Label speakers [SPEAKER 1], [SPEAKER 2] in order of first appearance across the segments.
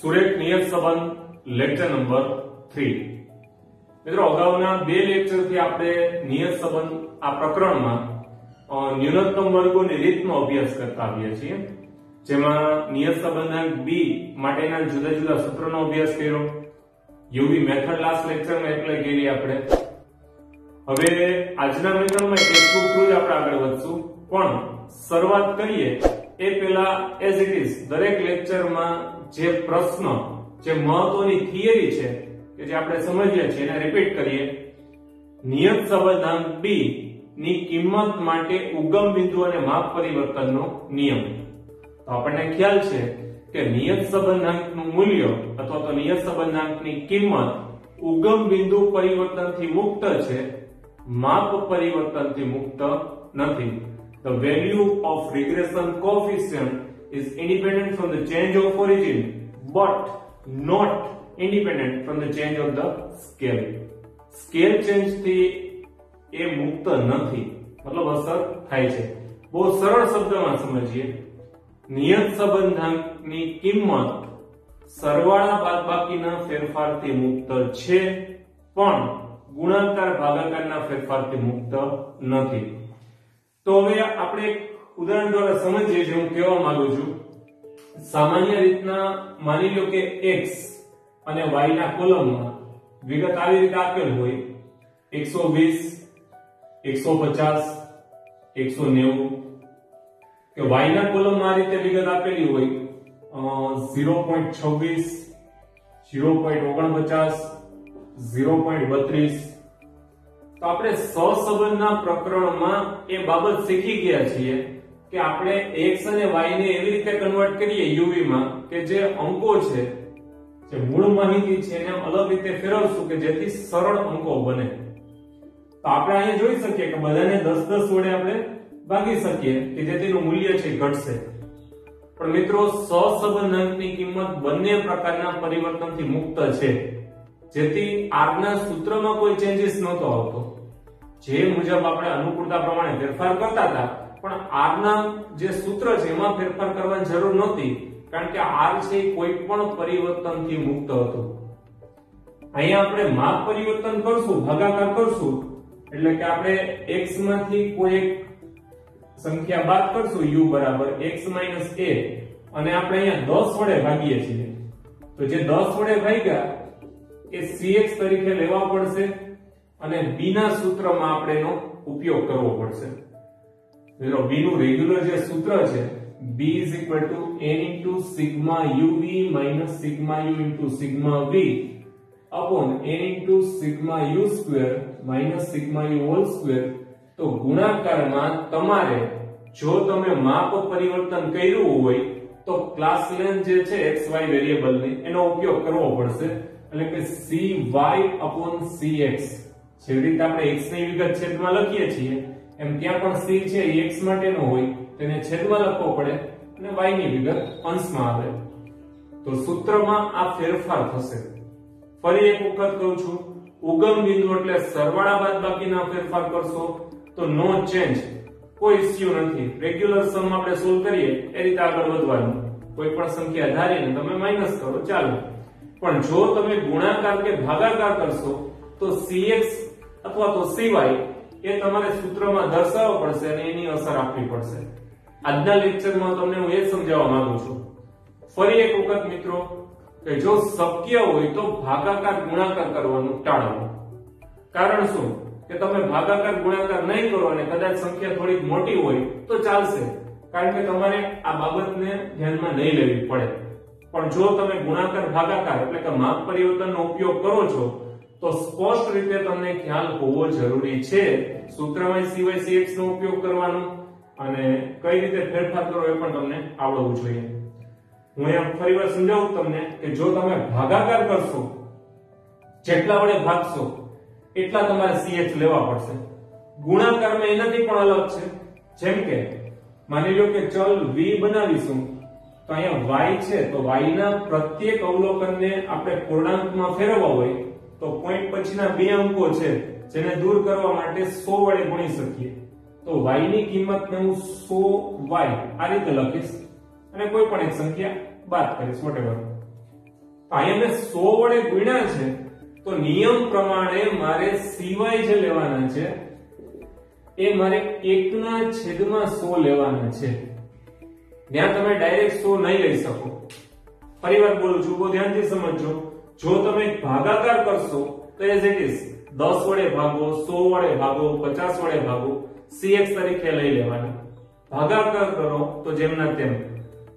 [SPEAKER 1] સુરેખ નિયત સંબંધ lecture number 3। મિત્રો અગાઉના બે લેક્ચર થી આપણે નિયત સંબંધ આ પ્રકરણમાં ન્યૂનતમ વર્ગોની રીતનો અભ્યાસ કરતા આવ્યા છીએ, જેમાં નિયત સંબંધાંક બી માટેના જુદા જુદા સૂત્રોનો અભ્યાસ કર્યો। યુવી મેથડ લાસ્ટ લેક્ચરમાં એપ્લાય કરી આપણે। હવે આજના લેક્ચરમાં ટેક્સ્ટબુક થ્રુ જ આપણે આગળ વધશું, પણ શરૂઆત કરીએ એ પહેલા એઝ ઇટ ઇઝ દરેક લેક્ચરમાં જે પ્રશ્ન, જે મહત્વની થિયરી છે કે જે આપણે સમજીએ છીએ એને રિપીટ કરીએ। નિયત સંબંધાંક બી ની કિંમત માટે ઉગમ બિંદુ અને માપ પરિવર્તનનો નિયમ। તો આપણને ખ્યાલ છે કે નિયત સંબંધાંકનું મૂલ્ય અથવા તો નિયત સંબંધાંકની કિંમત ઉગમ બિંદુ પરિવર્તનથી મુક્ત છે, માપ પરિવર્તનથી મુક્ત નથી। The value of regression coefficient is independent from the change of origin but not independent from the change of the scale। Scale change થી એ મુક્ત નથી, મતલબ અસર થાય છે। બહુ સરળ શબ્દમાં સમજીએ, નિયત સંબંધાંકની કિંમત સરવાળા બાદબાકીના ફેરફારથી મુક્ત છે, પણ ગુણાકાર ભાગાકારના ફેરફારથી મુક્ત નથી। તો હવે આપણે એક ઉદાહરણ દ્વારા સમજીએ જે હું કહેવા માંગુ છું। સામાન્ય રીતના માની લો કે x અને y ના કોલમમાં વિગત આવી રીતે આપેલ હોય 120 150 190 કે y ના કોલમમાં આ રીતે વિગત આપેલી હોય 0.26 0.49 0.32। તો આપણે સહસંબંધના પ્રકરણમાં એ બાબત શીખી ગયા છીએ કે આપણે x અને y ને એવી રીતે કન્વર્ટ કરીએ યુવી માં કે જે અંકો છે, જે મૂળ માહિતી છે એને અલગ રીતે ફેરવશું કે જેથી સરળ અંકો બને। તો આપણે અહીંયા જોઈ શકીએ કે બધાને 10 10 વડે આપણે ભાગી શકીએ કે જેથીનું મૂલ્ય છે ઘટશે। પણ મિત્રો સહસંબંધાંકની કિંમત બંને પ્રકારના પરિવર્તનથી મુક્ત છે, જેથી r ના સૂત્રમાં કોઈ ચેન્જીસ નહોતો આવતો। જે મુજબ આપણે અનુકૂળતા પ્રમાણે ફેરફાર કરતા હતા, પણ r ના જે સૂત્ર છે એમાં ફેરફાર કરવાની જરૂર નહોતી, કારણ કે r છે કોઈ પણ પરિવર્તનથી મુક્ત હતો। અહીંયા આપણે માપ પરિવર્તન કરશું, ભાગાકાર કરશું, એટલે કે આપણે x માંથી કોઈ એક સંખ્યા બાદ કરશું u બરાબર x - a, અને આપણે અહીંયા 10 વડે ભાગીએ છીએ। તો જે 10 વડે ભાગ્યા એ cx તરીકે લેવા પડશે અને b ના સૂત્રમાં આપણે એનો ઉપયોગ કરવો પડશે। જો b નું રેગ્યુલર જે સૂત્ર છે b = n * sigma uv - sigma u * sigma v upon n * sigma u square - sigma u whole square। તો ગુણાકારમાં તમારે જો તમે માપ પરિવર્તન કર્યું હોય તો ક્લાસ લેન્થ જે છે xy વેરીએબલની એનો ઉપયોગ કરવો પડશે, એટલે કે cy/cx। જેવી રીતે આપણે x ની વિગત છેદમાં લખીએ છીએ એમ ત્યાં પણ c છે એ x માટેનો હોય, તેને છેદમાં લખવો પડે અને y ની વિગત અંશમાં આવે। તો સૂત્રમાં આ ફેરફાર થશે। ફરી એક વખત કહું છું, ઉગમ બિંદુ એટલે સરવાળા બાદબાકીના ફેરફાર કરશો તો નો ચેન્જ, કોઈ ઇશ્યુ નથી। રેગ્યુલર સમ આપણે સોલ્વ કરીએ એ રીતે આગળ વધવાનું, કોઈ પણ સંખ્યા ધારીને તમે માઈનસ કરો ચાલો। પણ જો તમે ગુણાકાર કે ભાગાકાર કરશો તો cx અથવા તો cy એ તમારે સૂત્રમાં દર્શાવવો પડશે અને એની અસર આપવી પડશે। આજના લેક્ચરમાં તમને હું એ સમજાવવા માંગુ છું। ફરી એક વખત મિત્રો, કે જો શક્ય હોય તો ભાગાકાર ગુણાકાર કરવાનું ટાળો। કારણ શું કે તમે ભાગાકાર ગુણાકાર નહીં કરો અને કદાચ સંખ્યા થોડીક મોટી હોય તો ચાલશે, કારણ કે તમારે આ બાબતને ધ્યાનમાં નહીં લેવી પડે। પણ જો તમે ગુણાકાર ભાગાકાર એટલે કે માપ પરિવર્તનનો ઉપયોગ કરો છો તો સ્પષ્ટ રીતે તમને ખ્યાલ હોવો જરૂરી છે સૂત્રમાં cx નો ઉપયોગ કરવાનો અને કઈ રીતે ફેરફાર કરવો એ પણ તમને આવડવું જોઈએ। હું અહીંયા ફરીવાર સમજાવું તમને કે જો તમે ભાગાકાર કરશો, જેટલા વડે ભાગશો એટલા તમારે cx લેવા પડશે। ગુણાકારમાં એનાથી પણ અલગ છે। જેમ કે માની લો કે ચલ v બનાવીશું તો અહીંયા y છે, તો y ના પ્રત્યેક અવલોકનને આપણે પૂર્ણાંકમાં ફેરવવા હોય તો પોઈન્ટ પછીના બે અંકો છે જેને દૂર કરવા માટે 100 વડે ગુણી શકીએ। તો y ની કિંમતને હું 100y આ રીતે લખીશ અને કોઈ પણ એક સંખ્યા બાદ કરીશ, વોટેવર। અહીંયા મેં 100 વડે ગુણ્યા છે તો નિયમ પ્રમાણે મારે સિવાય જે લેવાના છે એ મારે 1/100 લેવાના છે. ત્યાં તમે ડાયરેક્ટ 100 નહીં લઈ શકો. ફરીવાર બોલું છું, બહુ ધ્યાનથી સમજજો. જો તમે ભાગાકાર કરશો તો એઝ ઇટ ઇઝ 10 વડે ભાગો, 100 વડે ભાગો, 50 વડે ભાગો, cx તરીકે લઈ લેવાના. ભાગાકાર કરો તો જેમના તેમ,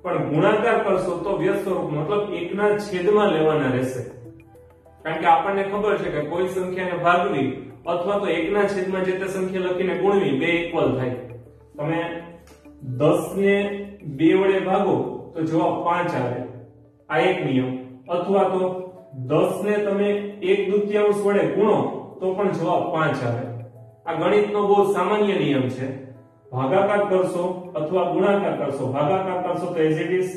[SPEAKER 1] પણ ગુણાકાર કરશો તો વ્યસ્ત સ્વરૂપ મતલબ 1/છેદમાં લેવાના રહેશે. કારણ કે આપણને ખબર છે કે કોઈ સંખ્યાને ભાગવી અથવા તો 1/છેદમાં જે તે સંખ્યા લખીને ગુણવી બે ઇક્વલ થાય. તમે 10 ને 2 વડે ભાગો તો જવાબ 5 આવે, આ એક નિયમ. અથવા તો 10 ને તમે 1/2 વડે ગુણો તો પણ જવાબ 5 આવે. આ ગણિતનો બહુ સામાન્ય નિયમ છે. ભાગાકાર કરશો અથવા ગુણાકાર કરશો. ભાગાકાર કરશો તો એઝ ઇટ ઇઝ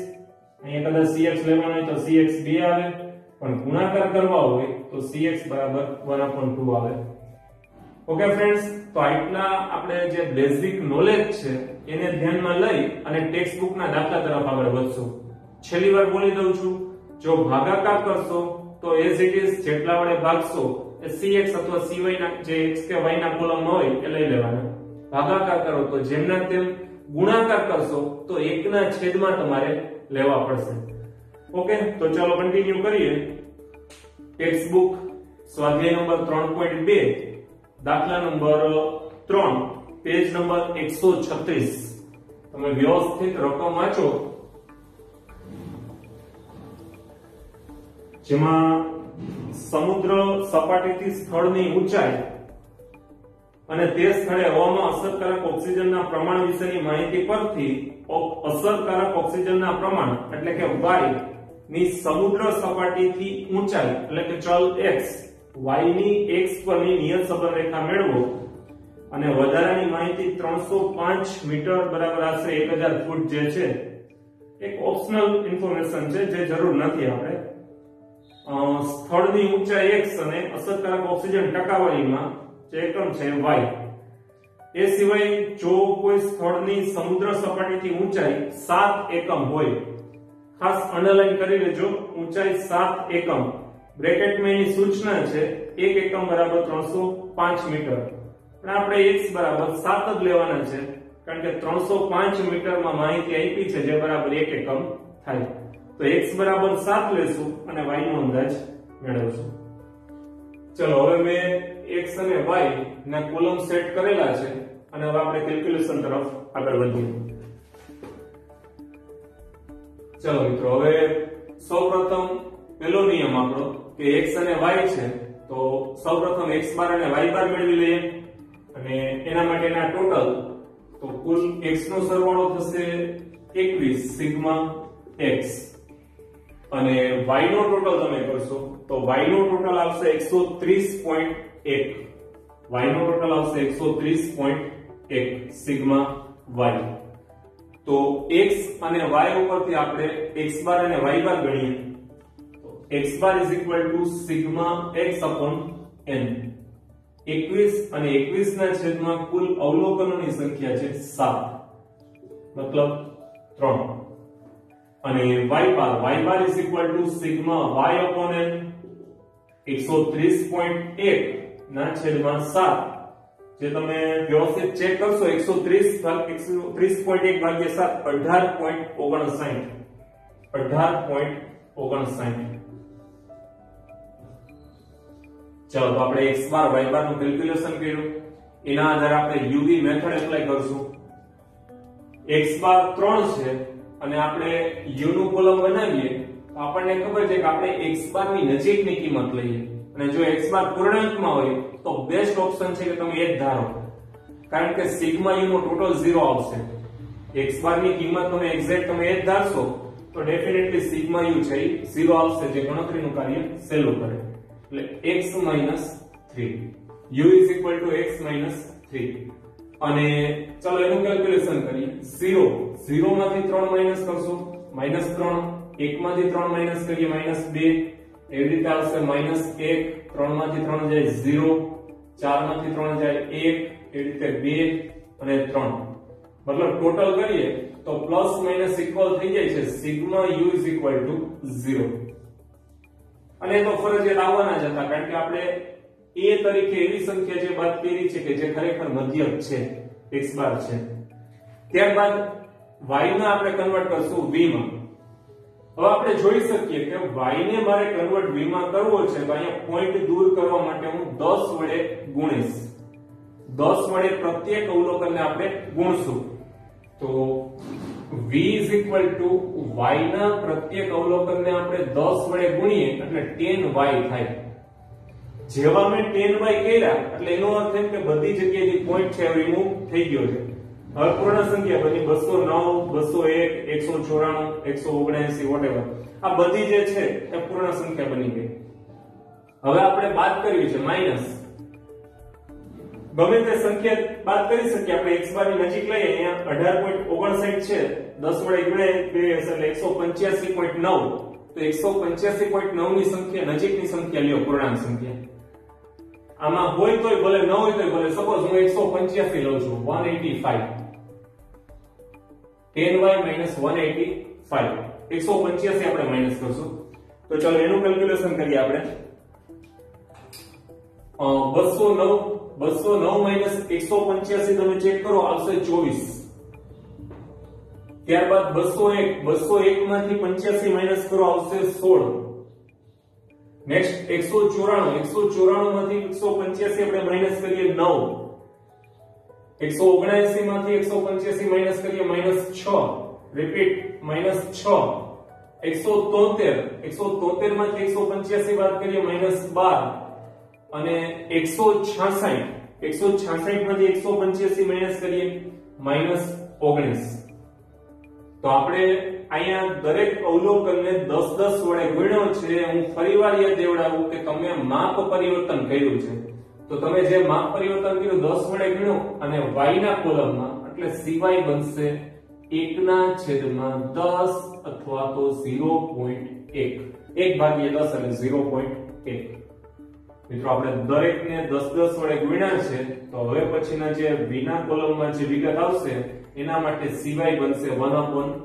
[SPEAKER 1] અહીંયા કદાચ cx લેવાનો હોય તો cx 2 આવે, પણ ગુણાકાર કરવા હોય તો cx બરાબર 1/2 આવે. ઓકે ફ્રેન્ડ્સ, તો આટલા આપણે જે બેઝિક નોલેજ છે એને ધ્યાનમાં લઈ અને ટેક્સ્ટ બુકના દાખલા તરફ આગળ વધશું. છેલ્લી વાર બોલી દઉં છું, જો ભાગાકાર કરશો તો એઝ ઇટ ઇઝ જેટલા વડે ભાગશો એ cx અથવા cy ના જે x કે y ના કોલમમાં હોય એ લઈ લેવાના. ભાગાકાર કરો તો જેમના તેમ, ગુણાકાર કરશો તો 1/છેદમાં તમારે લેવા પડશે. ઓકે, તો ચાલો કન્ટિન્યુ કરીએ. ટેક્સ્ટ બુક સ્વાધ્યાય નંબર 3.2 દાખલા નંબર 3 પેજ નંબર 136. તમે વ્યવસ્થિત રકમ વાંચો, જેમાં સમુદ્ર સપાટીથી સ્થળની ઊંચાઈ અને તે સ્થળે હવામાં અસરકારક ઓક્સિજનના પ્રમાણ વિશેની માહિતી પરથી અસરકારક ઓક્સિજનના પ્રમાણ એટલે કે y ની સમુદ્ર સપાટીથી ઊંચાઈ એટલે કે ચલ x, y ની x પરની નિયત સંબંધ રેખા મેળવો અને વધારાની માહિતી 305 મીટર બરાબર આશરે 1000 ફૂટ જે છે એક ઓપ્શનલ ઇન્ફોર્મેશન છે જે જરૂર નથી. આપણે સ્થળની ઊંચાઈ x અને અસરકારક ઓક્સિજન ટકાવારીમાં જે એકમ છે y. એ સિવાય જો કોઈ સ્થળની સમુદ્ર સપાટીથી ઊંચાઈ 7 એકમ હોય, ખાસ અંડરલાઈન કરી લેજો, ઊંચાઈ 7 એકમ, બ્રેકેટમાં એની સૂચના છે 1 એકમ બરાબર 305 મીટર, પણ આપણે x બરાબર 7 જ લેવાના છે કારણ કે 305 મીટરમાં માહિતી આપી છે જે બરાબર 1 એકમ થાય. તો x બરાબર 7 લેશું અને y નો અંદાજ મેળવશું. ચલો, હવે મેં x અને y ના કોલમ સેટ કરેલા છે અને હવે આપણે કેલ્ક્યુલેશન તરફ આગળ વધીએ. ચલો મિત્રો, હવે સૌપ્રથમ પહેલો નિયમ આપણો કે x અને y છે, તો સૌપ્રથમ x બાર અને y બાર મેળવી લઈએ અને એના માટેના ટોટલ, તો કુલ x નો સરવાળો થશે 21 સિગ્મા x અને y નો ટોટલ તમે કરશો તો y નો ટોટલ આવશે 130.1. y નો ટોટલ આવશે 130.1 સિગ્મા y. તો x અને y ઉપરથી આપણે x બાર અને y બાર ગણીએ તો x બાર સિગ્મા x n. 21 અને 21 ના છેદમાં કુલ અવલોકનોની સંખ્યા છે 7, મતલબ 3. અને y બાર સિગ્મા y n 130.1 ના છેદમાં 7. જે તમે વ્યવસ્થિત ચેક કરશો 130.1 ભાગ્યા 7 18.59. ચાલો, તો આપણે x બાર y બાર નું કેલ્ક્યુલેશન કર્યું, એના આધારે આપણે uv મેથડ એપ્લાય કરશું. x બાર 3 છે અને આપણે u નું કોલમ બનાવીએ તો આપણને ખબર છે કે આપણે x બાર ની નજીકની કિંમત લઈએ અને જો x બાર પૂર્ણાંકમાં હોય તો બેસ્ટ ઓપ્શન છે કે તમે એ જ ધારો, કારણ કે સિગ્મા u નો ટોટલ 0 આવશે. x બાર ની કિંમત તમે એક્ઝેક્ટ તમે એ જ ધારશો તો ડેફિનેટલી સિગ્મા u છે 0 આવશે, જે ગણતરીનું કાર્ય સહેલું કરે. એટલે x - 3, u = x - 3. અને ચાલો એનું કેલ્ક્યુલેશન કરીએ. 0 માંથી 3 માઈનસ કરશો -3, 1 માંથી 3 માઈનસ કરીએ -2, એવી રીતે આવશે -1, 3 માંથી 3 જાય 0, 4 માંથી 3 જાય 1, એવી રીતે 2 અને 3. મતલબ ટોટલ કરીએ તો પ્લસ માઈનસ ઇક્વલ થઈ જાય છે સિગ્મા u = 0. અને તો ફરજિયાત આવવાના જ હતા, કારણ કે આપણે a તરીકે એવી સંખ્યા જે બાદ કરી છે કે જે ખરેખર મધ્યક છે, x બાર છે. ત્યારબાદ y ને આપણે કન્વર્ટ કરશું v માં. હવે આપણે જોઈ શકીએ કે y ને મારે કન્વર્ટ v માં કરવો છે, તો અહીંયા પોઈન્ટ દૂર કરવા માટે હું 10 વડે ગુણીશ. 10 વડે પ્રત્યેક અવલોકનને આપણે ગુણશું. તો v y ના પ્રત્યેક અવલોકનને આપણે 10 વડે ગુણીએ એટલે 10y થાય. જેવા મેં 10y કર્યા એટલે એનો અર્થ એમ કે બધી જગ્યાએથી પોઈન્ટ છે રિમૂવ થઈ ગયો છે. હવે પૂર્ણ સંખ્યા બની 209, 201, 194, 179 વોટેવર. આ બધી જે છે એ પૂર્ણ સંખ્યા બની ગઈ. હવે આપણે બાદ કરવી છે માઈનસ. ગમે તે સંખ્યા બાદ કરી શકીએ આપણે. x બાર ની નજીક લઈએ, અહીંયા 18.59 છે, 10 વડે ગુણ્યા એટલે 185.9. તો 185.9 ની સંખ્યા નજીકની સંખ્યા લ્યો, પૂર્ણાંક સંખ્યા. આમાં હોય તોય ભલે, ન હોય તોય ભલે. સપોઝ હું 185 લઉં છું, 185. 10y - 185. 185 આપણે માઈનસ કરશું. તો ચાલો એનું કેલ્ક્યુલેશન કરીએ આપણે. 209 - 185 તમે ચેક કરો, આવશે 24. ત્યારબાદ 201 માંથી 85 માઈનસ કરો, આવશે 16. નેક્સ્ટ 194 માંથી 185 આપણે માઈનસ કરીએ 9. 179 માંથી 185 માઈનસ કરીએ -6. રિપીટ -6. 173 માંથી 185 બાદ કરીએ -12. અને 166 માંથી 185 માઈનસ કરીએ -19. તો આપણે અહીંયા દરેક અવલોકનને 10 વડે ગુણ્યો છે. હું ફરીવાર યાદ દેવડાવું કે તમે માપ પરિવર્તન કર્યું છે, તો તમે જે માપ પરિવર્તન કર્યું 10 વડે ગુણ્યો અને y ના કોલમમાં, એટલે cy બનશે 1/10 અથવા તો 0.1. 1/10 એટલે 0.1. મિત્રો આપણે દરેકને 10 વડે ગુણ્યા છે, તો હવે પછીના જે v ના કોલમમાં જે વિગત આવશે એના માટે cy બનશે 1/10.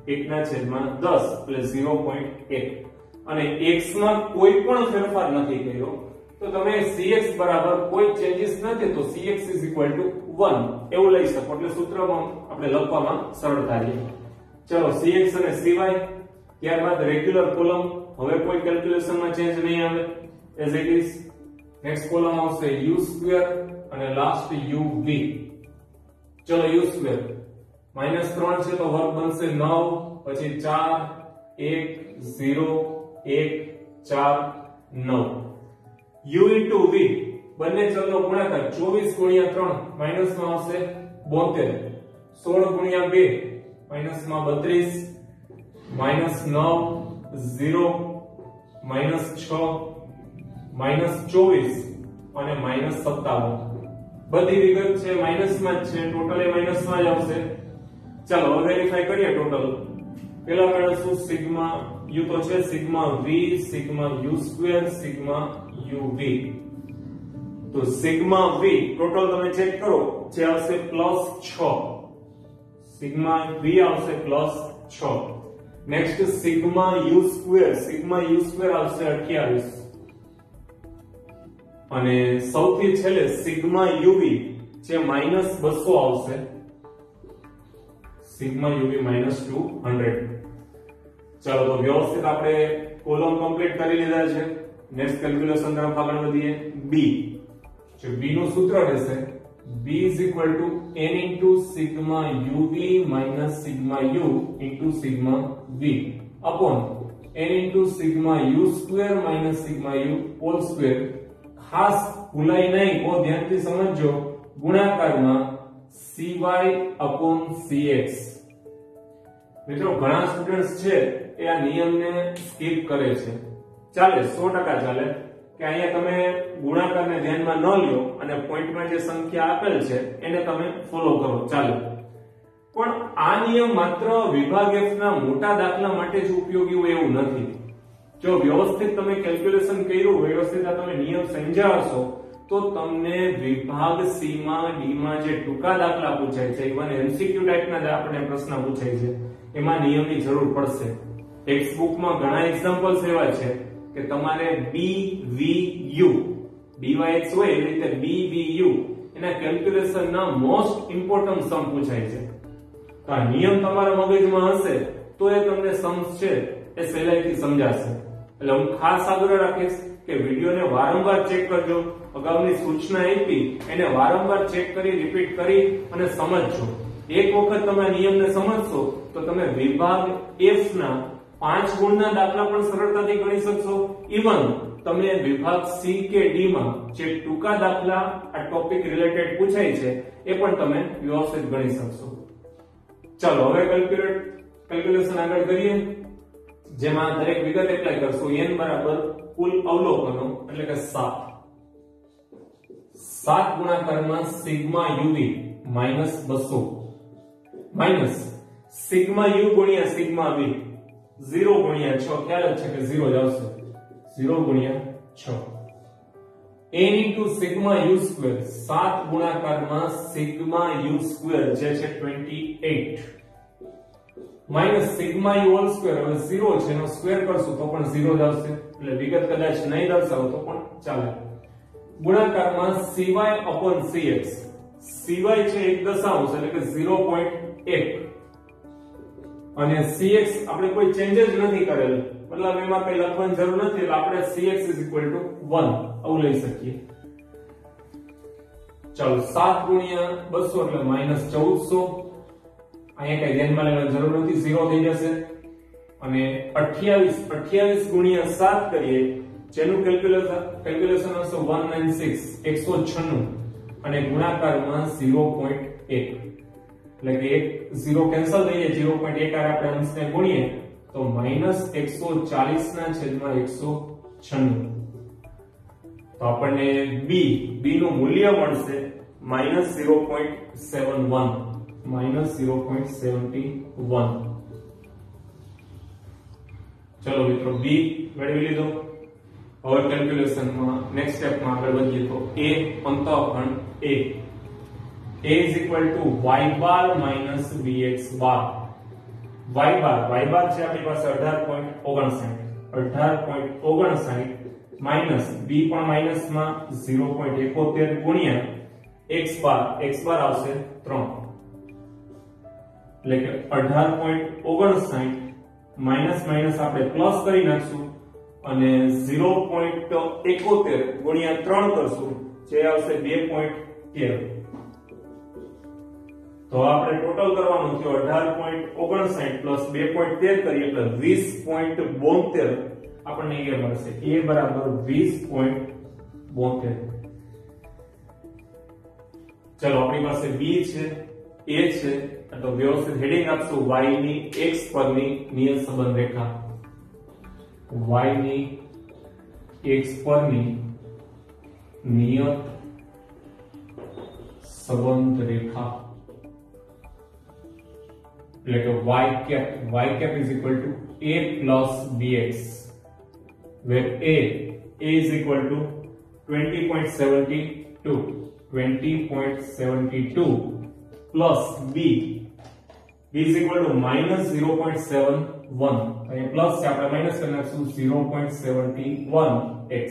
[SPEAKER 1] 1/10 એટલે 0.1. અને x માં કોઈ પણ ફેરફાર નથી કર્યો, તો તમે cx બરાબર કોઈ ચેન્જીસ નથી, તો cx 1 એવું લઈ શકો. એટલે સૂત્રમાં આપણે લખવામાં સરળતા રહે. ચલો cx અને cy. ત્યારબાદ રેગ્યુલર કોલમ, હવે કોઈ કેલ્ક્યુલેશનમાં ચેન્જ નહીં આવે, as it is. Next column આવશે u² અને લાસ્ટ uv. ચલો u², -3 છે તો વર્ગ બનશે 9, પછી 4, 1, 0, 1, 4, 9. u into v બંને ચલનો ગુણાકાર 24 ગુણ્યા 3 માઈનસ માં આવશે 72. 16 ગુણ્યા 2 માઈનસ માં 32, -9, 0, -6, -24 અને -57. બધી વિગત છે માઈનસ માં જ છે, ટોટલ એ માઈનસ માં જ આવશે. ચાલો હવે વેરીફાઈ કરીએ ટોટલ. પહેલા મેળવશું સિગ્મા u તો છે, sigma v, sigma u², sigma uv. તો સિગ્મા v ટોટલ તમે ચેક કરો, જે આવશે +6. સિગ્મા v આવશે +6. Next sigma u², sigma u² આવશે 28. અને સૌથી છેલ્લે સિગ્મા uv જે -200 આવશે. Sigma uv -200. ચાલો તો વ્યવસ્થિત આપણે કોલમ કમ્પ્લીટ કરી લીધા છે. નેક્સ્ટ કેલ્ક્યુલેશન તરફ આગળ વધીએ. b, જે b નું સૂત્ર રહેશે b n sigma uv sigma u sigma v upon n sigma u² sigma u whole square. ખાસ ભૂલાઈ નહીં, બહુ ધ્યાનથી સમજજો, ગુણાકારમાં cy/cx. મિત્રો ઘણા સ્ટુડન્ટ્સ છે એ આ નિયમને સ્કીપ કરે છે. ચાલે, 100% ચાલે કે અહીંયા તમે ગુણાકારને ધ્યાનમાં ન લ્યો અને પોઈન્ટમાં જે સંખ્યા આપેલ છે એને તમે ફોલો કરો, ચાલે. પણ આ નિયમ માત્ર વિભાગ F ના મોટા દાખલા માટે જ ઉપયોગી હોય એવું નથી. જો વ્યવસ્થિત તમે કેલ્ક્યુલેશન કર્યું, વ્યવસ્થિત તમે નિયમ સમજાવશો, તો તમને વિભાગ C માં D માં જે ટૂંકા દાખલા પૂછાય છે, ઇવન MCQ ટાઈપના જે આપણે પ્રશ્ન પૂછાય છે, એમાં નિયમની જરૂર પડશે. ટેક્સ્ટ બુકમાં ઘણા એક્ઝામ્પલ્સ એવા છે કે તમારે BVU BYX હોય એવી રીતે BVU એના કેલ્ક્યુલેશન ના મોસ્ટ ઇમ્પોર્ટન્ટ સમ પૂછાય છે. તો આ નિયમ તમારા મગજમાં હશે તો એ તમને સમ્સ છે એ સહેલાઈથી સમજાશે. એટલે હું ખાસ આગ્રહ રાખીશ કે વિડિયોને વારંવાર ચેક કરજો. અગાઉની સૂચના આપી એને વારંવાર ચેક કરી રિપીટ કરી અને સમજજો. એક વખત તમે નિયમને સમજશો તો તમે વિભાગ F ના 5 ગુણના દાખલા પણ સરળતાથી ગણી શકશો. ઇવન તમે વિભાગ C કે D માં જે ટૂંકા દાખલા આ ટોપિક રિલેટેડ પૂછાય છે એ પણ તમે વ્યવસ્થિત ગણી શકશો. ચાલો હવે કેલ્ક્યુલેશન આગળ કરીએ, જેમાં દરેક વિગત એપ્લાય કરશું. n બરાબર કુલ અવલોકનો એટલે કે 7 ગુણાકારમાં sigma uv minus 200 minus sigma u ગુણ્યા સિગ્મા v 0 ગુણ્યા 6 ખ્યાલ જ છે કે 0 જ આવશે. 0 ગુણ્યા 6 n into sigma u square 7 ગુણાકારમાં સિગ્મા u સ્ક્વેર જે છે 28 minus sigma u whole square હવે 0 છે એનો સ્ક્વેર કરશું તો પણ 0 જ આવશે. એટલે વિગત કદાચ નહીં દર્શાવો તો પણ ચાલે. ગુણાકારમાં cy upon cx cy છે 1 દશાંશ એટલે કે 0.1 અને cx આપણે કોઈ ચેન્જ જ નથી કરેલ મતલબ એમાં કઈ લખવાની જરૂર નથી એટલે આપણે cx 1 આવું લઈ શકીએ. ચાલો 7 ગુણ્યા 200 એટલે -1400 અહીંયા કઈ ધ્યાનમાં લેવાની જરૂર નથી 0 થઈ જશે. અને 28 ગુણ્યા 7 કરીએ જેનું કેલ્ક્યુલેશન હશે 196 196 અને ગુણાકારમાં 0.1 એટલે કે 0 કેન્સલ થઈ જાય 0.1 આપણે અંશને ગુણીએ તો -140 ના છેદમાં 196 તો આપણને b નું મૂલ્ય મળશે -0.71 ચલો મિત્રો b મેળવી લીધો. હવે કેલ્ક્યુલેશનમાં નેક્સ્ટ સ્ટેપમાં આગળ વધીએ તો a અંતઃખંડ a is equal to y bar minus bx bar. y bar છે આપણી પાસે 18.59 માઈનસ b પણ માઈનસ માં 0.71 ગુણ્યા x bar આવશે 3 એટલે કે 18.59 માઈનસ આપણે પ્લસ કરી નાખશું અને 0.71 ગુણ્યા 3 કરશું જે આવશે 2.13. તો આપણે ટોટલ કરવાનું છે 18.59 પ્લસ 2.13 કરીએ એટલે 20.72 આપણને એ મળશે. a બરાબર 20.72. ચલો આપણી પાસે b છે a છે તો વ્યવસ્થિત હેડિંગ આપશું y ની x પરની નિયત સંબંધ રેખા. y ની x પરની નિયત સંબંધ રેખા એટલે કે y cap is equal to a plus bx where a is equal to 20.72 plus b is equal to -0.71 અહીં પ્લસ છે આપણે માઈનસ કરી નાખશું 0.71x.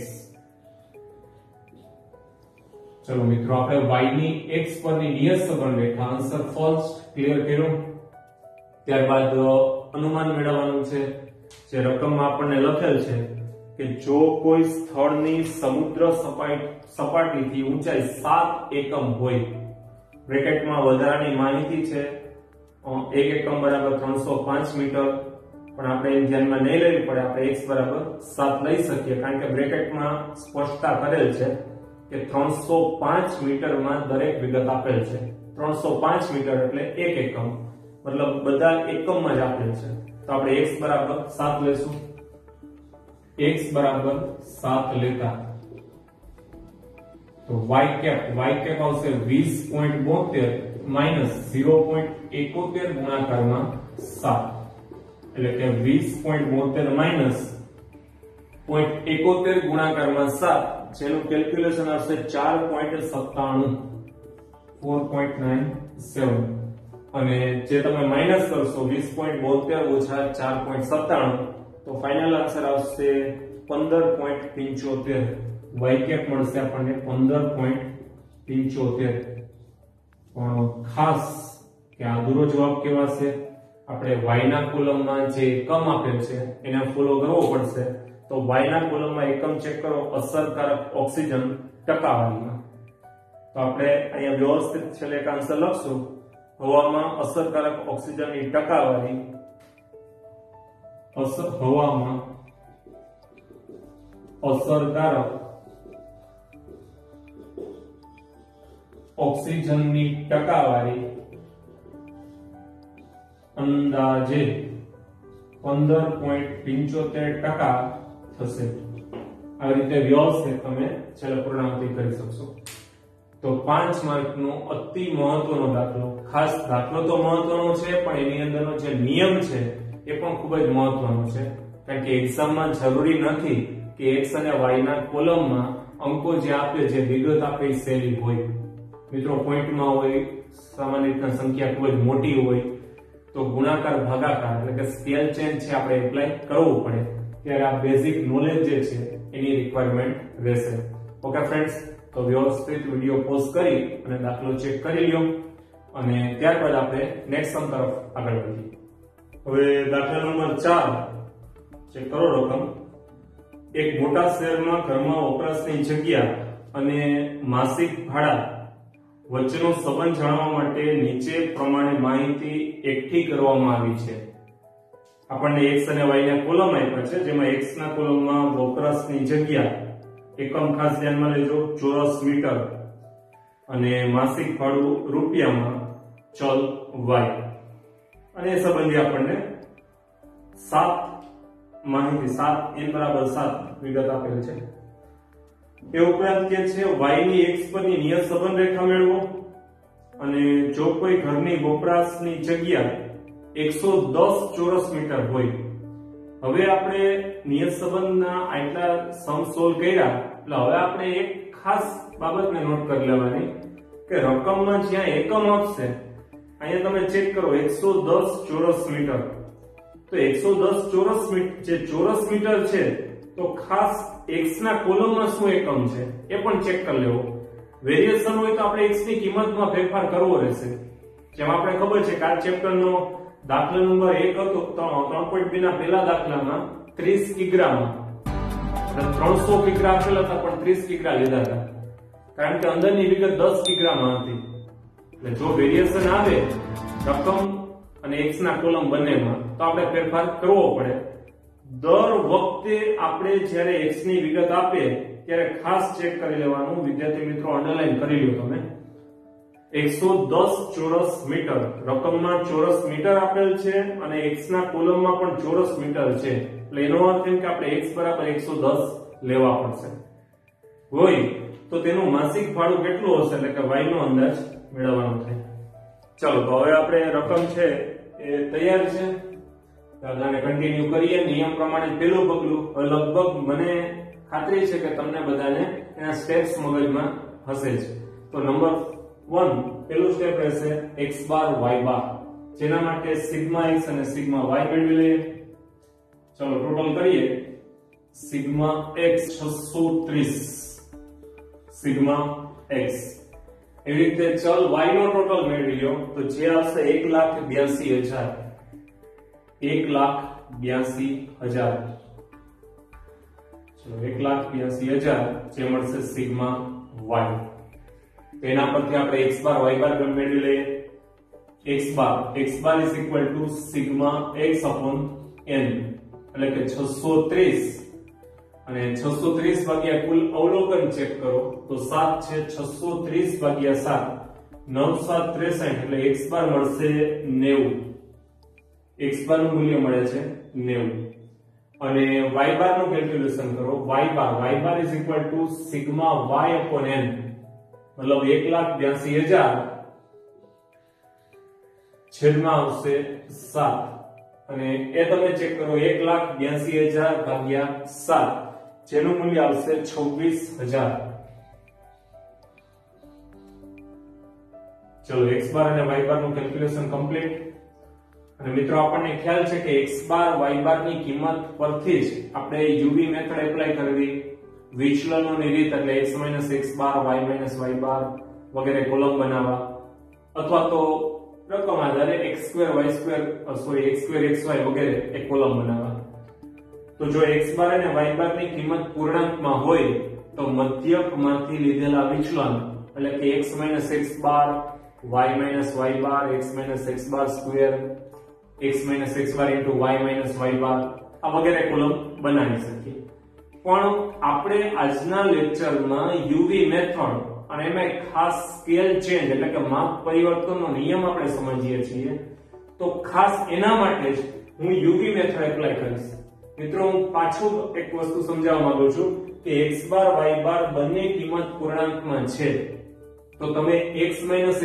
[SPEAKER 1] ચલો મિત્રો આપણે y ની x પરની નિયત સંબંધ રેખા આન્સર ફર્સ્ટ ક્લિયર કર્યો. ત્યારબાદ અનુમાન મેળવવાનું છે. જે રકમમાં આપણને લખેલ છે કે જો કોઈ સ્થળની સમુદ્ર સપાટીથી ઊંચાઈ 7 એકમ હોય બ્રેકેટમાં વધારાની માહિતી છે 1 એકમ બરાબર 305 મીટર પણ આપણે ધ્યાનમાં નહીં લેવી પડે આપણે x બરાબર 7 લઈ શકીએ કારણ કે બ્રેકેટમાં સ્પષ્ટતા કરેલ છે કે 305 મીટરમાં દરેક વિગત આપેલ છે. 305 મીટર એટલે 1 એકમ મતલબ બધા એકમમાં જ આપેલ છે. તો આપણે x બરાબર 7 લેશું. x બરાબર 7 લેતા તો y cap આવશે 20.72 માઈનસ 0.71 ગુણાકારમાં 7 એટલે કે 20.72 માઈનસ 0.71 ગુણાકારમાં 7 જેનું કેલ્ક્યુલેશન આવશે 4.97 4.97 અને જે તમે માઈનસ કરશો 20.72 ઓછા 4.97 તો ફાઇનલ આન્સર આવશે 15.75 y કેપ મળશે આપણને 15.75 પણ ખાસ કે આ દૂરો જવાબ કેવા છે આપણે y ના કોલમમાં જે એકમ આપેલ છે એને ફોલો કરવો પડશે તો y ના કોલમમાં એકમ ચેક કરો અસરકારક ઓક્સિજન ટકાવારીમાં તો આપણે અહીંયા વ્યવસ્થિત છેલ્લે એક આન્સર લખશું હવામાં અસરકારક ઓક્સિજનની ટકાવારી હવામાં અસરકારક ઓક્સિજનની ટકાવારી અંદાજે 15.75% થશે આવી રીતે વ્યવસ્થિત તમે છેલ્લે પૂર્ણાંકિત કરી શકશો તો 5 માર્કનો અતિ મહત્વનો દાખલો ખાસ દાખલો તો મહત્વનો છે પણ એની અંદરનો જે નિયમ છે એ પણ ખૂબ જ મહત્વનો છે કારણ કે એક્ઝામમાં જરૂરી નથી કે x અને y ના કોલમમાં અંકો જે આપે જે વિગત આપે એ સહેલી હોય મિત્રો પોઈન્ટમાં હોય સામાન્ય રીતના સંખ્યા ખૂબ જ મોટી હોય તો ગુણાકાર ભાગાકાર એટલે કે સ્કેલ ચેન્જ છે આપણે એપ્લાય કરવું પડે ત્યારે આ બેઝિક નોલેજ જે છે એની રિક્વાયરમેન્ટ રહેશે ઓકે ફ્રેન્ડ્સ તો વ્યવસ્થિત વિડિયો પોઝ કરી અને દાખલો ચેક કરી લ્યો અને ત્યારબાદ આપણે નેક્સ્ટ સમ તરફ આગળ વધીએ હવે દાખલા નંબર 4 ચેક કરો રકમ એક મોટા શહેરમાં ઘરમાં વપરાશની જગ્યા અને માસિક ભાડા વચ્ચેનો સંબંધ જાણવા માટે નીચે પ્રમાણે માહિતી એકઠી કરવામાં આવી છે આપણને x અને y ના કોલમ આપ્યા છે જેમાં x ના કોલમમાં વપરાશની જગ્યા એકમ ખાસ ધ્યાનમાં લેજો ચોરસ મીટર અને માસિક ભાડું રૂપિયામાં ચલ y અને એ સંબંધી આપણને 7 માહિતી 7 n બરાબર 7 વિગત આપેલ છે એ ઉપરાંત કે છે y ની x પરની નિયત સંબંધ રેખા મેળવો અને જો કોઈ ઘરની વપરાશની જગ્યા 110 ચોરસ મીટર હોય હવે આપણે નિયત સંબંધના આટલા સમ સોલ્વ કર્યા એટલે હવે આપણે એક ખાસ બાબતને નોટ કરી લેવાની કે રકમમાં જ્યાં એકમ આપશે અહીંયા તમે ચેક કરો 110 ચોરસ મીટર તો 110 ચોરસ મીટર જે ચોરસ મીટર છે તો ખાસ x ના કોલમમાં શું એકમ છે એ પણ ચેક કરી લેવો વેરિએશન હોય તો આપણે x ની કિંમતમાં ફેરફાર કરવો રહેશે જેમ આપણે ખબર છે કે આ ચેપ્ટરનો દાખલો નંબર 1 હતો 3.2 ના પહેલા દાખલામાં 30 કિગ્રામાં 300 કિગ્રા આપેલા હતા પણ 30 કિગ્રા લીધા હતા કારણ કે અંદરની વિગત 10 કિગ્રામાં હતી એટલે જો વેરિએશન આવે રકમ અને x ના કોલમ બંનેમાં તો આપણે ફેરફાર કરવો પડે દર વખતે આપણે જ્યારે x ની વિગત આપે ત્યારે ખાસ ચેક કરી લેવાનું વિદ્યાર્થી મિત્રો અંડરલાઈન કરી લો તમે 110 ચોરસ મીટર રકમમાં ચોરસ મીટર આપેલ છે અને x ના કોલમમાં પણ ચોરસ મીટર છે એટલે એનો અર્થ એમ કે આપણે x બરાબર 110 લેવા પડશે હોય તો તેનું માસિક ભાડું કેટલું હશે એટલે કે y નો અંદાજ મેળવવાનો થાય ચાલો તો હવે આપણે રકમ છે એ તૈયાર છે દાખલાને કન્ટિન્યુ કરીએ નિયમ પ્રમાણે પહેલું પગલું લગભગ મને ખાતરી છે કે તમને બધાને એના સ્ટેપ્સ મગજમાં હશે જ તો નંબર 1 પહેલું સ્ટેપ રહેશે x બાર y બાર જેના માટે સિગ્મા x અને સિગ્મા y મેળવી લઈએ ચલો ટોટલ કરીએ સિગ્મા x 630 સિગ્મા x એવી રીતે ચલ y નો ટોટલ મેળવી લ્યો તો જે આવશે 1,82,000 1,82,000 ચલો 1,82,000 જે મળશે સિગ્મા y તેના પરથી આપણે x બાર y બાર મેળવી લઈએ x bar is equal to sigma x upon n એટલે કે 630 અને 630 ભાગ્યા કુલ અવલોકન ચેક કરો તો 7 છે 630 ભાગ્યા 7 9 7 63 એટલે x બાર મળશે 90 x બાર નું મૂલ્ય મળે છે 90 અને y બાર નું કેલ્ક્યુલેશન કરો y bar is equal to sigma y upon n मतलब 1,82,000 છેદમાં આવશે 7 અને એ તમે ચેક કરો 1,82,000 ભાગ્યા 7 જેનું મૂલ્ય આવશે 26,000 ચલો x બાર અને y બાર નું કેલ્ક્યુલેશન કમ્પ્લીટ અને મિત્રો આપણને ખ્યાલ છે કે x બાર y બાર ની કિંમત પરથી જ આપણે યુવી મેથડ એપ્લાય કરવી, વિચલનોની રીત એટલે x x બાર y બાર વગેરે કોલમ બનાવવા, અથવા તો રકમ આધારે x2 xy વગેરે એક કોલમ બનાવવા. તો જો x બાર અને y બાર ની કિંમત પૂર્ણાંકમાં હોય તો મધ્યકમાંથી લીધેલા વિચલન એટલે કે x x બાર y બાર x x બાર સ્ક્વેર x x બાર into y બાર આ વગેરે કોલમ બનાવી શકીએ. પણ આપણે આજના લેક્ચરમાં યુવી મેથડ અને એમાં ખાસ સ્કેલ ચેન્જ એટલે કે માપ પરિવર્તનનો નિયમ આપણે સમજીએ છીએ. તો ખાસ એના માટે જ હું યુવી મેથડ એપ્લાય કરીશ. મિત્રો હું પાછું એક વસ્તુ સમજાવવા માંગુ છું કે x બાર y બાર બંને કિંમત પૂર્ણાંકમાં છે તો તમે x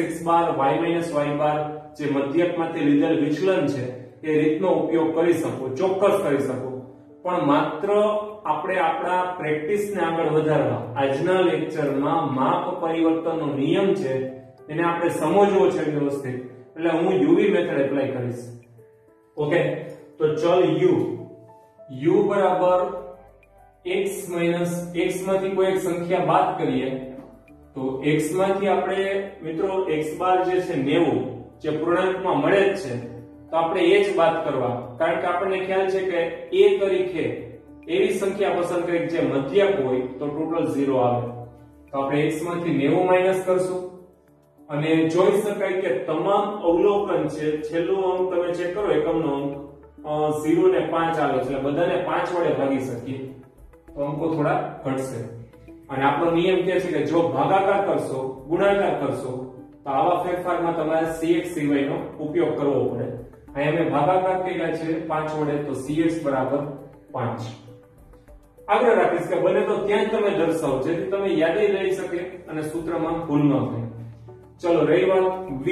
[SPEAKER 1] x બાર y બાર જે મધ્યકમાંથી લીધેલ વિચલન છે એ રીતનો ઉપયોગ કરી શકો, ચોક્કસ કરી શકો. પણ માત્ર આપણે આપણા પ્રેક્ટિસને આગળ વધારવા આજના લેક્ચરમાં માપ પરિવર્તનનો નિયમ છે એને આપણે સમજવો છે વ્યવસ્થિત, એટલે હું યુવી મેથડ એપ્લાય કરીશ. ઓકે, તો ચલ u બરાબર x માંથી કોઈ એક સંખ્યા બાદ કરીએ તો x માંથી આપણે મિત્રો x બાર જે છે 90 જે પૂર્ણાંકમાં મળે જ છે તો આપણે એ જ બાદ કરવા, કારણ કે આપણને ખ્યાલ છે કે a તરીકે એવી સંખ્યા પસંદ કરી જે મધ્યક હોય તો ટોટલ 0 આવે. તો આપણે x માંથી 90 માઈનસ કરશું અને જોઈ શકાય કે તમામ અવલોકન છે છેલ્લું અંક તમે ચેક કરો એકમનો અંક 0 ને 5 આવે છે, એટલે બધાને 5 વડે ભાગી શકીએ તો અંકો થોડા ઘટશે. અને આપણો નિયમ કહે છે કે જો ભાગાકાર કરશો ગુણાકાર કરશો તો આવા ફેરફારમાં તમારે cx સિવાયનો ઉપયોગ કરવો પડે. અહીં અમે ભાગાકાર કર્યા છે 5 વડે તો cx બરાબર 5. આગ્રહ રાખીશ કે બને તો ત્યાં જ તમે દર્શાવો જેથી તમે યાદ રહી શકે અને સૂત્રમાં ભૂલ ન થાય. ચલો રહી વાત v,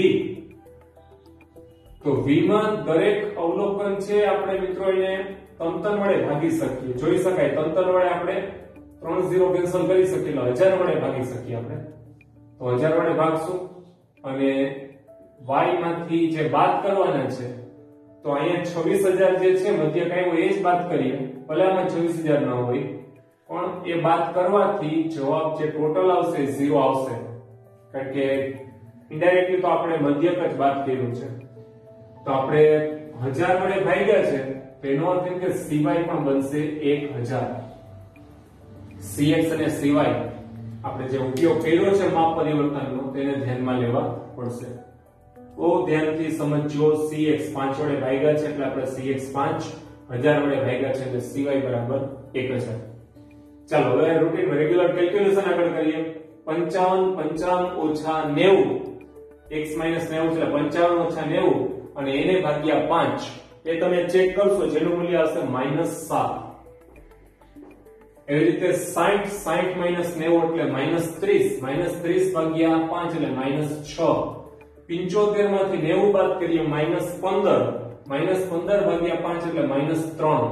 [SPEAKER 1] તો v માં દરેક અવલોકન છે આપણે મિત્રો એને તંતર વડે ભાગી શકીએ. જોઈ શકાય તંતર વડે આપણે 3 0 કેન્સલ કરી શકીએ, 1000 વડે ભાગી શકીએ આપણે. તો 1000 વડે ભાગશું અને y માંથી જે બાદ કરવાના છે તો અહીંયા 26000 જે છે મધ્યક આવ્યો એ જ બાદ કરીએ, ભલે આમાં 26000 ન હોય પણ એ બાદ કરવાથી જવાબ જે ટોટલ આવશે 0 આવશે, કારણ કે ઇનડાયરેક્ટલી તો આપણે મધ્યક જ બાદ કર્યું છે. તો આપણે 1000 વડે ભાગ્યા છે તો એનો અર્થ એ કે cy પણ બનશે 1000. cx અને cy આપણે જે ઉપયોગ કર્યો છે માપ પરિવર્તનનો તેને ધ્યાનમાં લેવા પડશે. બહુ ધ્યાનથી સમજજો. cx 5 વડે ભાગ્યા છે એટલે આપણે cx 5, 1000 વડે ભાગ્યા છે એટલે cy બરાબર 1000. ચાલો હવે રૂટીન રેગ્યુલર કેલ્ક્યુલેશન આગળ કરીએ. 55 ઓછા 90 x 90 એટલે 55 ઓછા 90 અને એને ભાગ્યા 5 એ તમે ચેક કરશો જેનું મૂલ્ય આવશે -7. એવી રીતે 60 90 એટલે -30 ભાગ્યા 5 એટલે -6. 75 માંથી 90 બાદ કરીએ -15 ભાગ્યા 5 એટલે -3.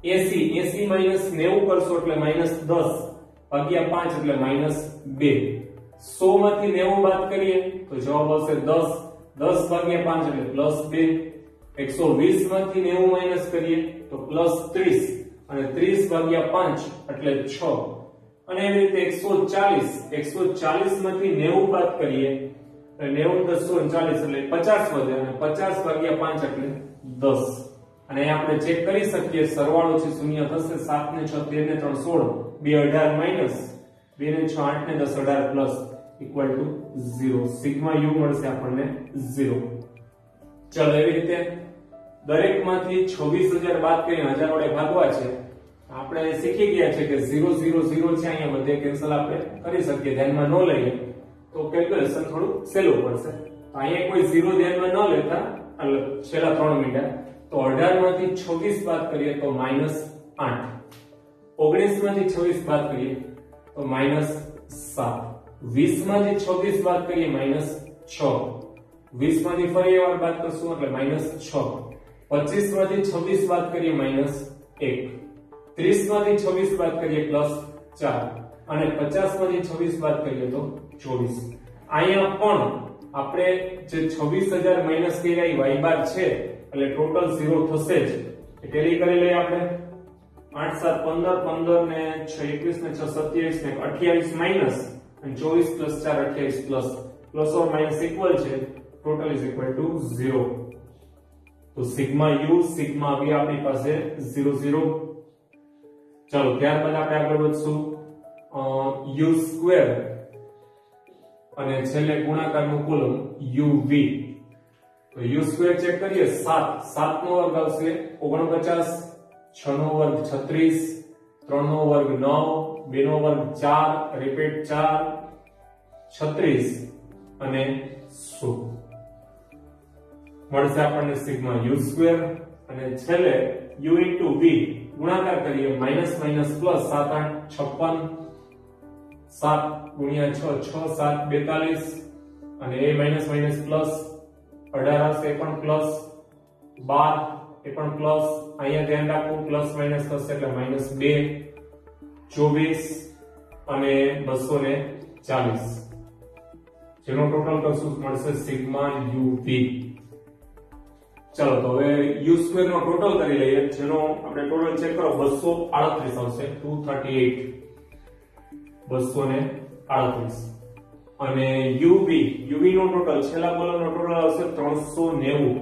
[SPEAKER 1] 80 90 કરશો એટલે -10 ભાગ્યા 5 એટલે -2. 100 માંથી 90 બાદ કરીએ તો જવાબ આવશે 10 ભાગ્યા 5 એટલે +2. 120 માંથી 90 માઈનસ કરીએ તો +30 અને 30 ભાગ્યા 5 એટલે 6. અને એવી રીતે 140 માંથી 90 બાદ કરીએ તો 90 + 140 એટલે 50 વધે અને 50 ભાગ્યા 5 એટલે 10. અને આપણે ચેક કરી શકીએ સરવાળો છે 0 થશે. 7 ને 6 13 ને 3 16, 2 18 માઈનસ 2 ને 6 8 ને 10 18 plus equal to 0. Sigma u મળશે આપણને 0. ચલો એવી રીતે દરેકમાંથી 26000 બાદ કરીને 1000 વડે ભાગવા છે. આપણે શીખી ગયા છે કે 0 0 0 છે અહીંયા બધે કેન્સલ આપણે કરી શકીએ, ધ્યાનમાં ન લઈએ તો કેલ્ક્યુલેશન થોડું સહેલું પડશે. અહીંયા કોઈ 0 ધ્યાનમાં ન લેતા એટલે છેલ્લા 3 મિનિટ તો 18 માંથી 26 બાદ કરીએ તો -8. 19 માંથી 26 બાદ કરીએ તો -7. 20 માંથી 26 બાદ કરીએ -6. 20 માંથી ફરી એકવાર બાદ કરશું એટલે -6. 25 માંથી 26 બાદ કરીએ -1. 30 માંથી 26 બાદ કરીએ +4 અને 50 માંથી 26 બાદ કરીએ તો 24. અહીંયા પણ આપણે જે 26000 માઈનસ કર્યા એ y બાર છે એટલે ટોટલ 0 થશે જ. એ ટેલી કરી લઈએ આપણે. 8 7 15 15 ને 6 21 ને 6 27 ને 28 માઈનસ અને 24 plus 4 28 plus or minus equal છે. Total is equal to 0. તો સિગ્મા u સિગ્મા v આપણી પાસે 0 0. ચાલો ત્યારબાદ આપણે આગળ વધશું. u સ્ક્વેર અને છેલ્લે ગુણાકારનું કોલમ uv. તો u સ્ક્વેર ચેક કરીએ. 7 7 નો વર્ગ આવશે 49, 6 નો વર્ગ 36, 3 નો વર્ગ 9, 2 નો વર્ગ 4, રિપીટ 4, 36 અને 100 મળશે આપણને સિગ્મા u સ્ક્વેર. અને છેલ્લે u into v ગુણાકાર કરીએ. માઈનસ માઈનસ પ્લસ 7 8 56, 7 ગુણ્યા 6 6 7 42 અને એ માઈનસ માઈનસ પ્લસ 18 આવશે એ પણ પ્લસ 12 એ પણ પ્લસ. અહીંયા ધ્યાન રાખવું પ્લસ માઈનસ થશે એટલે માઈનસ 2 24 અને 240 જેનો ટોટલ કરશું મળશે સિગ્મા uv. ચલો તો હવે u સ્ક્વેર નો ટોટલ કરી લઈએ. જેનો આપણે ટોટલ ચેક કરો 238 આવશે. 238 238 અને uv નો ટોટલ છેલ્લા કોલમનો ટોટલ આવશે 390.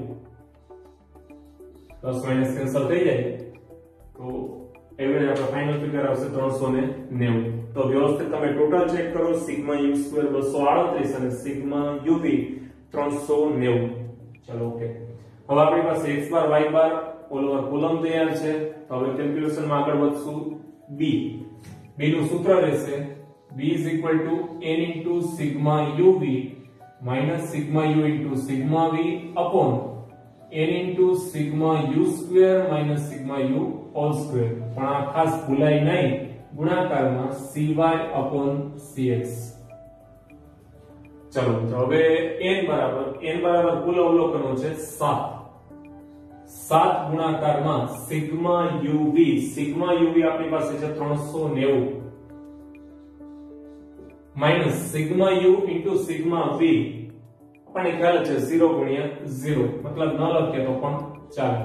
[SPEAKER 1] પ્લસ માઈનસ કેન્સલ થઈ જાય તો એવરેજ આપણો ફાઇનલ ફિગર આવશે 390. તો વ્યવસ્થિત તમે ટોટલ ચેક કરો. સિગ્મા u સ્ક્વેર 238 અને સિગ્મા uv 390. ચલો ઓકે. હવે આપણી પાસે x બાર y બાર ઓલ ઓવર કોલમ તૈયાર છે. તો હવે કેલ્ક્યુલેશનમાં આગળ વધશું. b નું સૂત્ર રહેશે b n into sigma uv minus sigma u into sigma v upon n into sigma u square minus sigma u all square. પણ આ ખાસ ભૂલાય નહીં ગુણાકારમાં cy upon cx. ચલો તો હવે n બરાબર કુલ અવલોકનો છે 7. 7 ગુણાકારમાં સિગ્મા uv આપણી પાસે છે 390 minus sigma u into sigma v આપણને ખ્યાલ છે 0 ગુણ્યા 0 મતલબ ન લખીએ તો પણ ચાલે.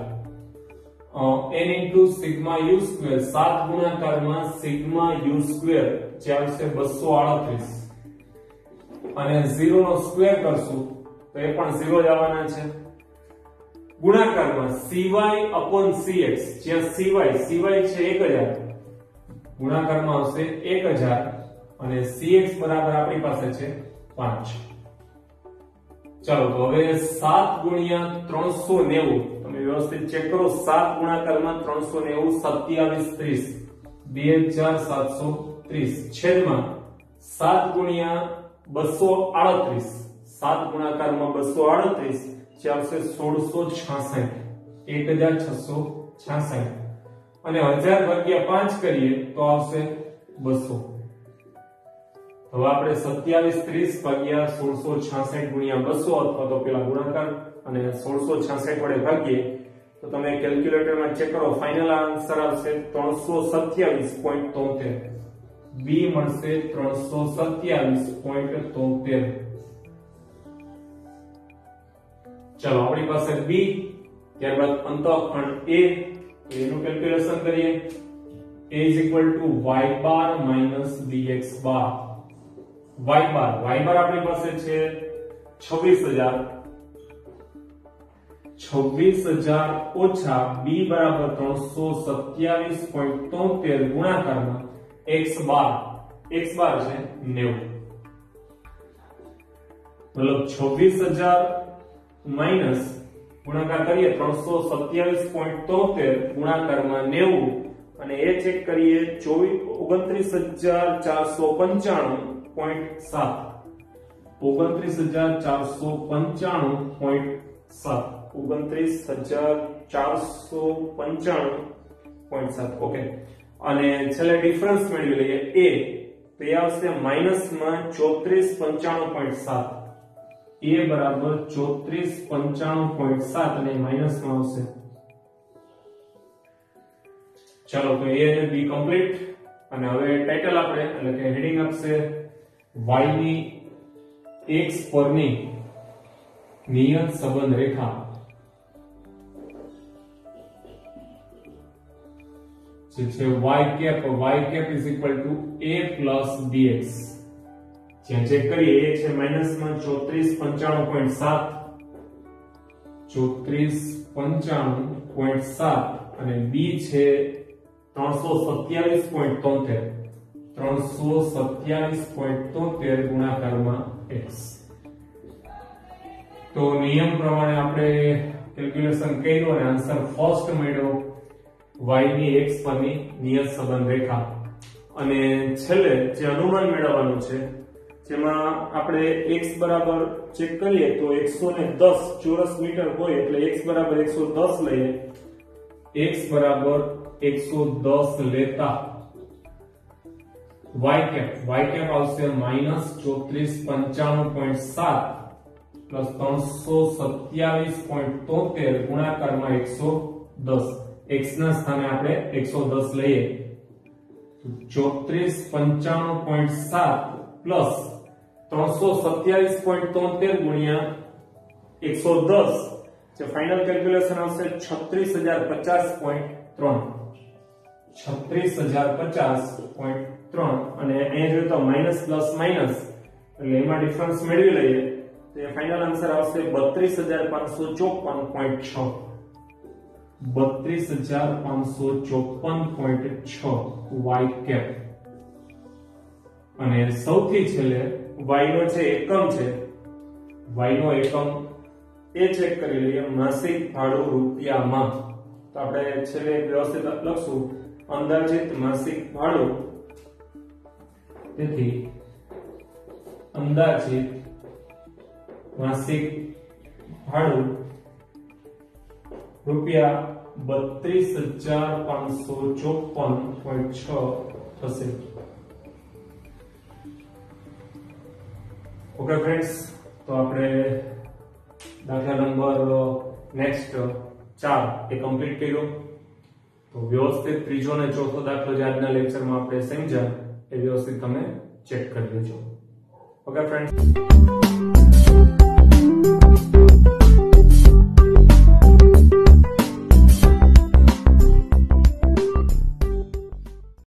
[SPEAKER 1] n into sigma u square 7 ગુણાકારમાં સિગ્મા u સ્ક્વેર જે આવશે 238 અને 0 નો સ્ક્વેર કરશું તો એ પણ 0 જ આવવાના છે. ગુણાકારમાં cy upon cx જ્યાં cy છે 1000 ગુણાકારમાં આવશે 1000 અને cx બરાબર આપણી પાસે છે 5. ચાલો તો હવે 7 ગુણ્યા 390 તમે વ્યવસ્થિત ચેક કરો. 7 ગુણાકારમાં 390 27 2730 છેદમાં 7 ગુણ્યા 238 7 ગુણાકારમાં 238 જે આવશે 1666 1666 અને 1000 ભાગ્યા 5 કરીએ તો આવશે 200. હવે આપણે 2730 ભાગ્યા 1666 ગુણ્યા 200 અથવા તો પેલા ગુણાકાર અને 1666 વડે ભાગીએ તો તમે કેલ્ક્યુલેટરમાં ચેક કરો. ફાઇનલ આન્સર આવશે 327.73. b મળશે 327.73. ચલો આપણી પાસે b ત્યારબાદ અંતઃખંડ a એનું કેલ્ક્યુલેશન કરીએ. a y bar dx bar. y બાર આપણી પાસે છે 26000 ઓછા b બરાબર 327.73 ગુણાકારમાં x બાર છે 90 મતલબ 26000 માઈનસ ગુણાકાર કરીએ 327.73 ગુણાકારમાં 90 અને એ ચેક કરીએ 29495.7 29495.7 ઓકે. અને છેલ્લે ડિફરન્સ મેળવી લઈએ a તો એ આવશે માઈનસમાં 3495.7. a બરાબર 3495.7 અને માઈનસમાં આવશે. ચાલો તો a અને b કમ્પ્લીટ. અને હવે ટાઇટલ આપણે એટલે કે હેડિંગ આપશે y ની x પરની નિયત સંબંધ રેખા જે છે y cap is equal to a plus bx. જ્યાં ચેક કરીએ a છે -માં 3495.7 3495.7 અને b છે 327.73 ગુણાકારમાં x. તો નિયમ પ્રમાણે આપણે કેલ્ક્યુલેશન કર્યું અને આન્સર ફર્સ્ટ મળ્યો y ની x પરની નિયત સંબંધ રેખા. અને છેલ્લે જે અનુમાન મેળવવાનું છે જેમાં આપણે x બરાબર ચેક કરીએ તો 110 ચોરસ મીટર હોય એટલે x બરાબર 110 લઈએ. x બરાબર 110 લેતા y cap આવશે -3495.7 પ્લસ 327.73 ગુણાકારમાં 110. x ના સ્થાને આપણે 110 લઈએ તો 3495.7 પ્લસ 327.73 ગુણ્યા 110 જે ફાઇનલ કેલ્ક્યુલેશન આવશે 36050.3 36050.3 અને અહીંયા જોઈએ તો માઈનસ પ્લસ માઈનસ એટલે એમાં ડિફરન્સ મેળવી લઈએ તો એ ફાઇનલ આન્સર આવશે 32554.6 32554.6 y cap. અને સૌથી છેલ્લે y નો જે એકમ છે y નો એકમ એ ચેક કરી લઈએ માસિક ભાડું રૂપિયામાં. તો આપણે છેલ્લે વ્યવસ્થિત લખશું અંદાજિત માસિક ભાડું. તેથી અંદાજિત માસિક ભાડું રૂપિયા 32554.6 થશે. ઓકે ફ્રેન્ડ્સ, તો આપણે દાખલા નંબર નેક્સ્ટ 4 એ કમ્પ્લીટ કર્યો. તો વ્યવસ્થિત ત્રીજો અને ચોથો દાખલો જે આજના લેક્ચરમાં આપણે સમજ્યા એ વ્યવસ્થિત તમે ચેક કરી લેજો. Okay friends.